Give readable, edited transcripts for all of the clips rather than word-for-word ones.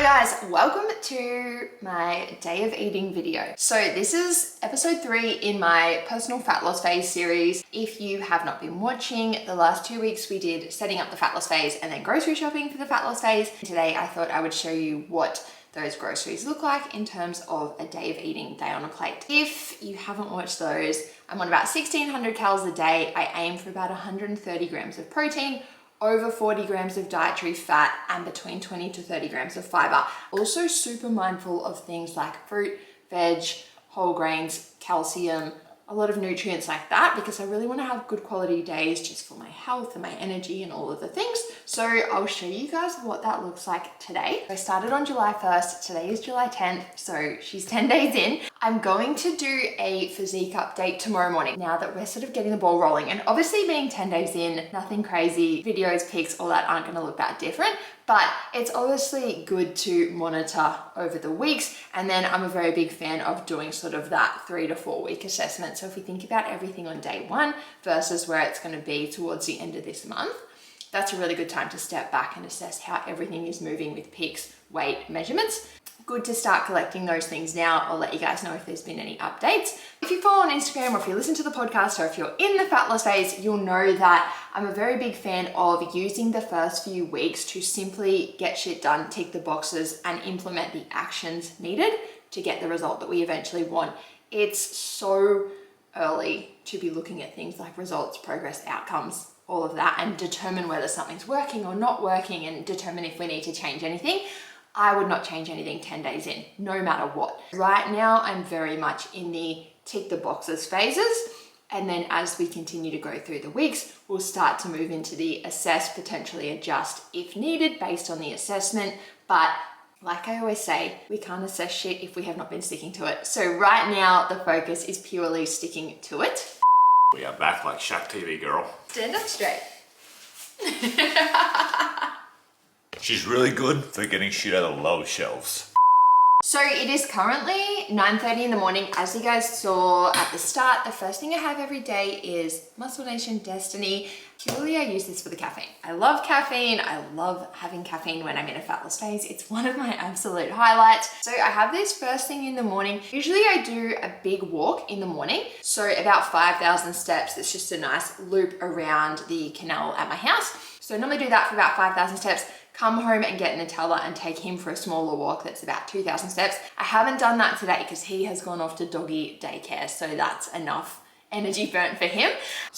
Hello guys, welcome to my day of eating video. So this is episode 3 in my personal fat loss phase series. If you have not been watching, the last 2 weeks we did setting up the fat loss phase and then grocery shopping for the fat loss phase. Today I thought I would show you what those groceries look like in terms of a day of eating, day on a plate. If you haven't watched those, I'm on about 1600 calories a day. I aim for about 130 grams of protein, over 40 grams of dietary fat, and between 20 to 30 grams of fiber. Also super mindful of things like fruit, veg, whole grains, calcium, a lot of nutrients like that, because I really want to have good quality days just for my health and my energy and all of the things. So I'll show you guys what that looks like today. I started on July 1st, today is July 10th, so she's 10 days in. I'm going to do a physique update tomorrow morning now that we're sort of getting the ball rolling. And obviously being 10 days in, nothing crazy, videos, pics, all that aren't gonna look that different, but it's obviously good to monitor over the weeks. And then I'm a very big fan of doing sort of that 3 to 4 week assessment. So if we think about everything on day 1 versus where it's gonna be towards the end of this month, that's a really good time to step back and assess how everything is moving with pics, weight, measurements. Good to start collecting those things now. I'll let you guys know if there's been any updates. If you follow on Instagram, or if you listen to the podcast, or if you're in the fat loss phase, you'll know that I'm a very big fan of using the first few weeks to simply get shit done, tick the boxes, and implement the actions needed to get the result that we eventually want. It's so early to be looking at things like results, progress, outcomes, all of that, and determine whether something's working or not working, and determine if we need to change anything. I would not change anything 10 days in, no matter what. Right now, I'm very much in the tick the boxes phases. And then as we continue to go through the weeks, we'll start to move into the assess, potentially adjust if needed based on the assessment. But like I always say, we can't assess shit if we have not been sticking to it. So right now, the focus is purely sticking to it. We are back like Shaq TV, girl. Stand up straight. She's really good for getting shit out of low shelves. So it is currently 9:30 in the morning. As you guys saw at the start, the first thing I have every day is Muscle Nation Destiny. Purely I use this for the caffeine. I love caffeine. I love having caffeine when I'm in a fat loss phase. It's one of my absolute highlights. So I have this first thing in the morning. Usually I do a big walk in the morning. So about 5,000 steps. It's just a nice loop around the canal at my house. So I normally do that for about 5,000 steps. Come home and get Nutella and take him for a smaller walk that's about 2,000 steps. I haven't done that today because he has gone off to doggy daycare, so that's enough energy burnt for him.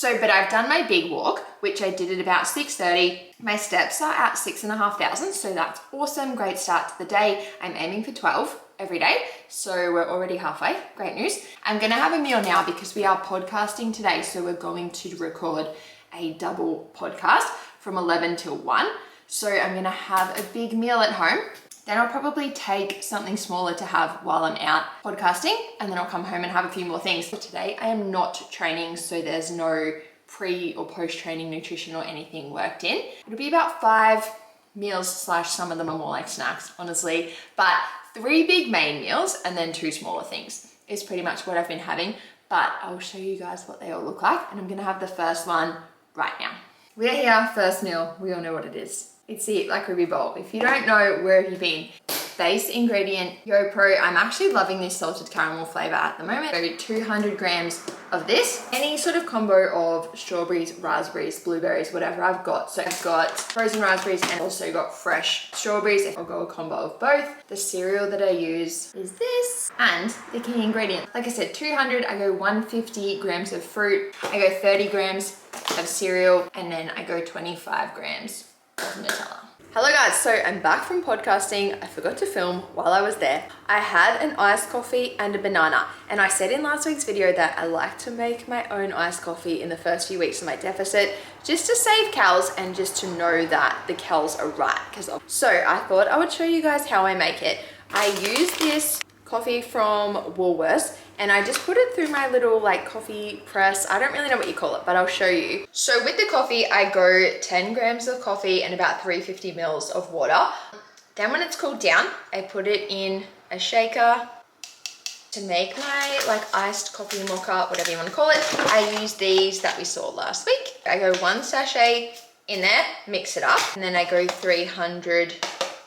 But I've done my big walk, which I did at about 6:30. My steps are at 6,500, so that's awesome. Great start to the day. I'm aiming for 12 every day, so we're already halfway. Great news. I'm gonna have a meal now because we are podcasting today, so we're going to record a double podcast from 11 till 1. So I'm gonna have a big meal at home. Then I'll probably take something smaller to have while I'm out podcasting, and then I'll come home and have a few more things. So today I am not training, so there's no pre or post-training nutrition or anything worked in. It'll be about 5 meals / some of them are more like snacks, honestly. But 3 big main meals and then 2 smaller things is pretty much what I've been having. But I'll show you guys what they all look like, and I'm gonna have the first one right now. We're here, first meal, we all know what it is. It's the Eat Like Ruby bowl. If you don't know, where have you been? Base ingredient, YoPro. I'm actually loving this salted caramel flavor at the moment. So 200 grams of this. Any sort of combo of strawberries, raspberries, blueberries, whatever I've got. So I've got frozen raspberries and also got fresh strawberries. I'll go a combo of both. The cereal that I use is this, and the key ingredient. Like I said, 200, I go 150 grams of fruit. I go 30 grams of cereal, and then I go 25 grams of Nutella. Hello guys, so I'm back from podcasting. I forgot to film while I was there. I had an iced coffee and a banana, and I said in last week's video that I like to make my own iced coffee in the first few weeks of my deficit just to save calories and just to know that the calories are right. So I thought I would show you guys how I make it. I use this coffee from Woolworths, and I just put it through my little like coffee press. I don't really know what you call it, but I'll show you. So with the coffee, I go 10 grams of coffee and about 350 mils of water. Then when it's cooled down, I put it in a shaker to make my like iced coffee mocha, whatever you want to call it. I use these that we saw last week. I go 1 sachet in there, mix it up, and then I go 300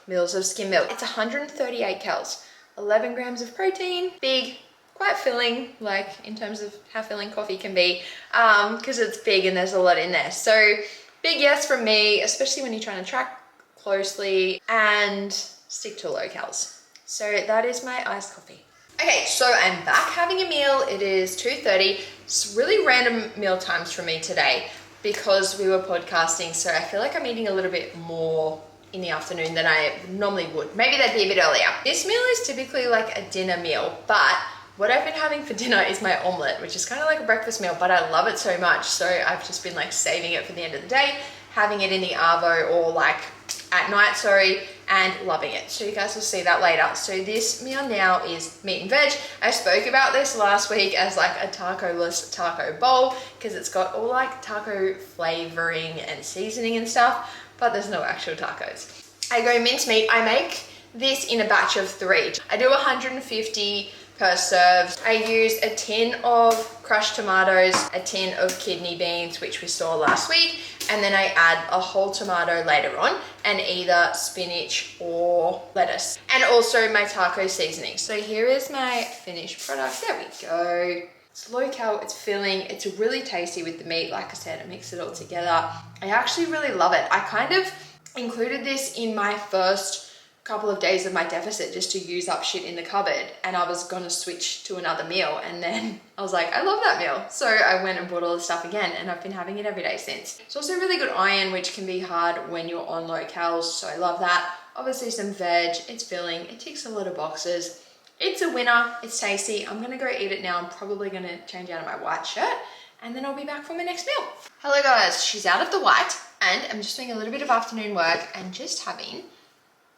mils of skim milk. It's 138 calories, 11 grams of protein, big, quite filling, like in terms of how filling coffee can be, because it's big and there's a lot in there. So big yes from me, especially when you're trying to track closely and stick to low calories. So that is my iced coffee. Okay, so I'm back having a meal. It is 2:30. It's really random meal times for me today because we were podcasting. So I feel like I'm eating a little bit more in the afternoon than I normally would. Maybe that'd be a bit earlier. This meal is typically like a dinner meal, but what I've been having for dinner is my omelet, which is kind of like a breakfast meal, but I love it so much. So I've just been like saving it for the end of the day, having it in the arvo or like at night, and loving it. So you guys will see that later. So this meal now is meat and veg. I spoke about this last week as like a taco-less taco bowl because it's got all like taco flavoring and seasoning and stuff, but there's no actual tacos. I go mincemeat. I make this in a batch of 3. I do 150 per serve. I use a tin of crushed tomatoes, a tin of kidney beans, which we saw last week, and then I add a whole tomato later on and either spinach or lettuce, and also my taco seasoning. So here is my finished product. There we go. It's low cal, it's filling, it's really tasty with the meat. Like I said, I mix it all together. I actually really love it. I kind of included this in my first couple of days of my deficit just to use up shit in the cupboard, and I was gonna switch to another meal, and then I was like, I love that meal. So I went and bought all the stuff again, and I've been having it every day since. It's also really good iron, which can be hard when you're on low calories, so I love that. Obviously some veg, it's filling, it ticks a lot of boxes. It's a winner, it's tasty. I'm gonna go eat it now. I'm probably gonna change out of my white shirt, and then I'll be back for my next meal. Hello guys, she's out of the white, and I'm just doing a little bit of afternoon work and just having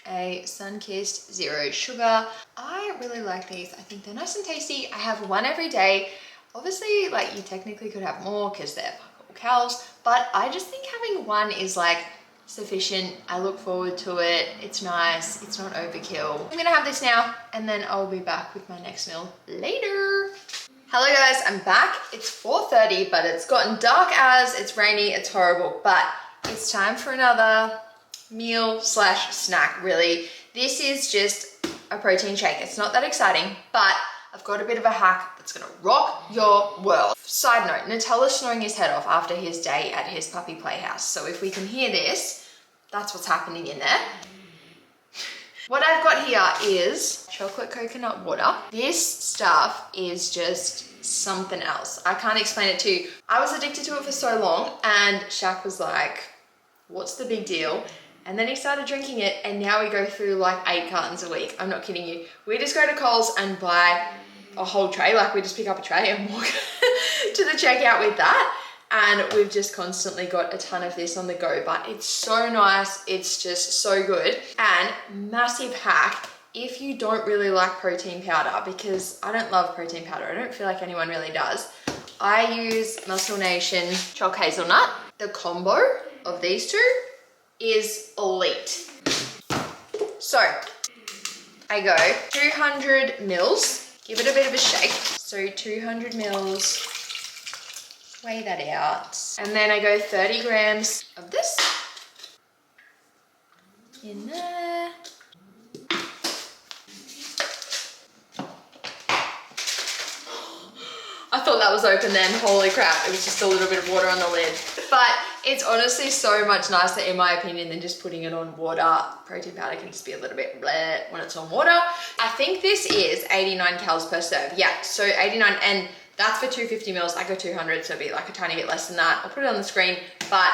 a Sunkissed Zero Sugar. I really like these. I think they're nice and tasty. I have one every day. Obviously, like you technically could have more because they're calories, but I just think having one is like sufficient. I look forward to it. It's nice. It's not overkill. I'm gonna have this now and then I'll be back with my next meal later. Hello guys, I'm back. It's 4:30, but it's gotten dark as it's rainy. It's horrible, but it's time for another meal slash snack, really. This is just a protein shake. It's not that exciting, but I've got a bit of a hack that's gonna rock your world. Side note, Nutella's snoring his head off after his day at his puppy playhouse. So if we can hear this, that's what's happening in there. What I've got here is chocolate coconut water. This stuff is just something else. I can't explain it to you. I was addicted to it for so long, and Shaq was like, what's the big deal? And then he started drinking it, and now we go through like 8 cartons a week. I'm not kidding you. We just go to Coles and buy a whole tray. Like we just pick up a tray and walk to the checkout with that. And we've just constantly got a ton of this on the go, but it's so nice. It's just so good. And massive hack, if you don't really like protein powder, because I don't love protein powder. I don't feel like anyone really does. I use Muscle Nation Choc Hazelnut. The combo of these two is elite. So I go 200 mils, give it a bit of a shake. So 200 mils, weigh that out. And then I go 30 grams of this in there. I thought that was open then, holy crap, it was just a little bit of water on the lid. But it's honestly so much nicer in my opinion than just putting it on water. Protein powder can just be a little bit bleh when it's on water. I think this is 89 calories per serve. Yeah, so 89, and that's for 250 mils. I go 200, so it'll be like a tiny bit less than that. I'll put it on the screen, but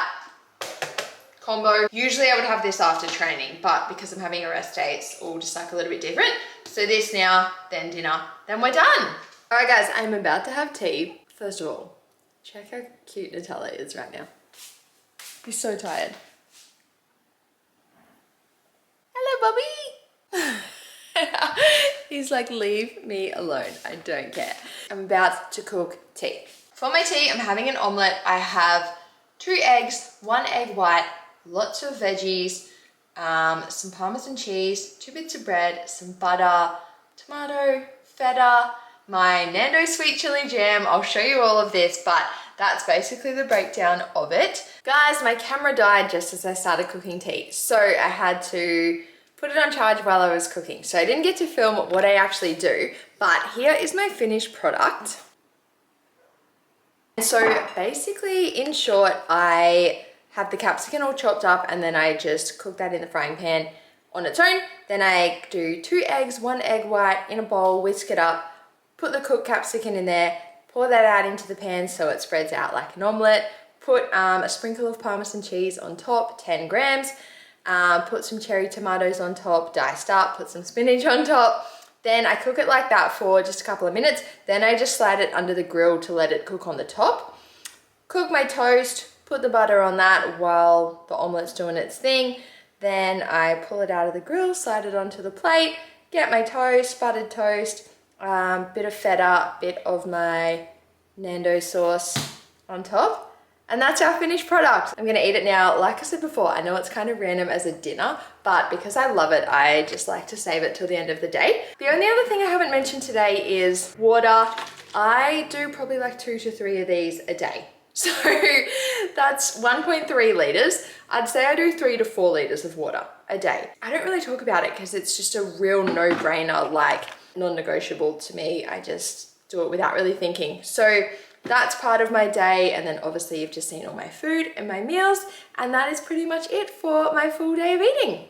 combo. Usually I would have this after training, but because I'm having a rest day, it's all just like a little bit different. So this now, then dinner, then we're done. All right guys, I'm about to have tea. First of all, check how cute Nutella is right now. He's so tired. Hello, Bobby. He's like, leave me alone. I don't care. I'm about to cook tea. For my tea, I'm having an omelet. I have 2 eggs, 1 egg white, lots of veggies, some Parmesan cheese, 2 bits of bread, some butter, tomato, feta, my Nando sweet chili jam. I'll show you all of this, but that's basically the breakdown of it. Guys, my camera died just as I started cooking tea, so I had to put it on charge while I was cooking. So I didn't get to film what I actually do, but here is my finished product. And so basically, in short, I have the capsicum all chopped up and then I just cook that in the frying pan on its own. Then I do 2 eggs, 1 egg white in a bowl, whisk it up, put the cooked capsicum in there, pour that out into the pan so it spreads out like an omelette, put a sprinkle of Parmesan cheese on top, 10 grams, put some cherry tomatoes on top, diced up, put some spinach on top. Then I cook it like that for just a couple of minutes. Then I just slide it under the grill to let it cook on the top. Cook my toast, put the butter on that while the omelette's doing its thing. Then I pull it out of the grill, slide it onto the plate, get my toast, buttered toast, bit of feta, bit of my Nando sauce on top. And that's our finished product. I'm gonna eat it now. Like I said before, I know it's kind of random as a dinner, but because I love it, I just like to save it till the end of the day. The only other thing I haven't mentioned today is water. I do probably like 2 to 3 of these a day. So that's 1.3 liters. I'd say I do 3 to 4 liters of water a day. I don't really talk about it because it's just a real no-brainer, like non-negotiable to me. I just do it without really thinking. So that's part of my day, and then obviously you've just seen all my food and my meals, and that is pretty much it for my full day of eating.